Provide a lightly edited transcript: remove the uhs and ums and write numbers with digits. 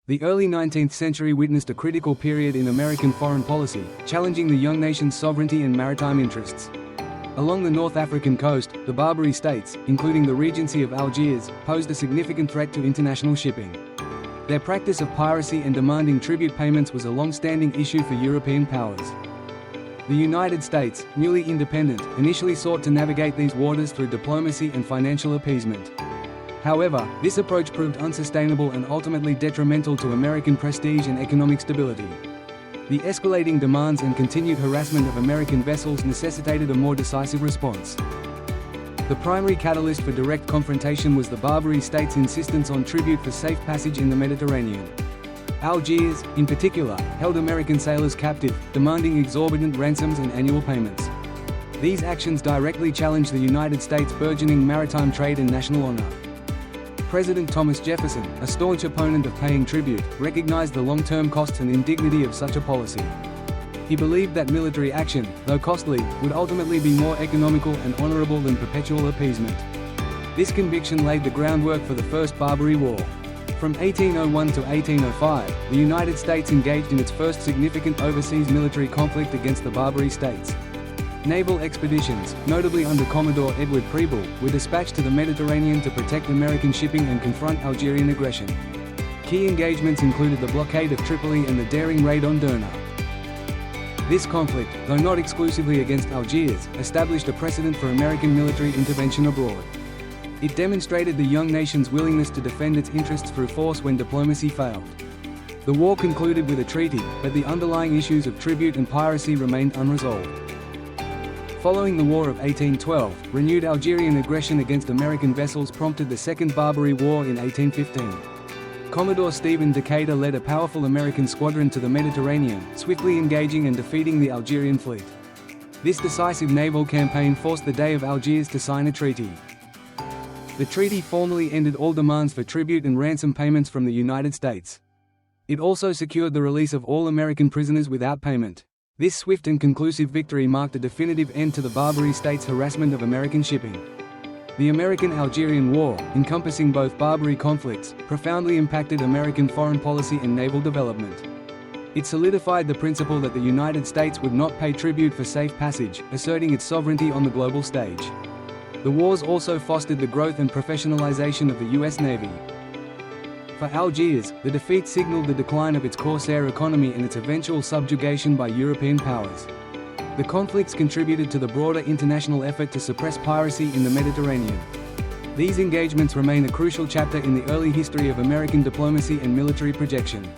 The early 19th century witnessed a critical period in American foreign policy, challenging the young nation's sovereignty and maritime interests. Along the North African coast, the Barbary States, including the Regency of Algiers, posed a significant threat to international shipping. Their practice of piracy and demanding tribute payments was a long-standing issue for European powers. The United States, newly independent, initially sought to navigate these waters through diplomacy and financial appeasement. However, this approach proved unsustainable and ultimately detrimental to American prestige and economic stability. The escalating demands and continued harassment of American vessels necessitated a more decisive response. The primary catalyst for direct confrontation was the Barbary States' insistence on tribute for safe passage in the Mediterranean. Algiers, in particular, held American sailors captive, demanding exorbitant ransoms and annual payments. These actions directly challenged the United States' burgeoning maritime trade and national honor. President Thomas Jefferson, a staunch opponent of paying tribute, recognized the long-term costs and indignity of such a policy. He believed that military action, though costly, would ultimately be more economical and honorable than perpetual appeasement. This conviction laid the groundwork for the First Barbary War. From 1801 to 1805, the United States engaged in its first significant overseas military conflict against the Barbary States. Naval expeditions, notably under Commodore Edward Preble, were dispatched to the Mediterranean to protect American shipping and confront Algerian aggression. Key engagements included the blockade of Tripoli and the daring raid on Derna. This conflict, though not exclusively against Algiers, established a precedent for American military intervention abroad. It demonstrated the young nation's willingness to defend its interests through force when diplomacy failed. The war concluded with a treaty, but the underlying issues of tribute and piracy remained unresolved. Following the War of 1812, renewed Algerian aggression against American vessels prompted the Second Barbary War in 1815. Commodore Stephen Decatur led a powerful American squadron to the Mediterranean, swiftly engaging and defeating the Algerian fleet. This decisive naval campaign forced the Dey of Algiers to sign a treaty. The treaty formally ended all demands for tribute and ransom payments from the United States. It also secured the release of all American prisoners without payment. This swift and conclusive victory marked a definitive end to the Barbary States' harassment of American shipping. The American-Algerian War, encompassing both Barbary conflicts, profoundly impacted American foreign policy and naval development. It solidified the principle that the United States would not pay tribute for safe passage, asserting its sovereignty on the global stage. The wars also fostered the growth and professionalization of the U.S. Navy. For Algiers, the defeat signaled the decline of its corsair economy and its eventual subjugation by European powers. The conflicts contributed to the broader international effort to suppress piracy in the Mediterranean. These engagements remain a crucial chapter in the early history of American diplomacy and military projection.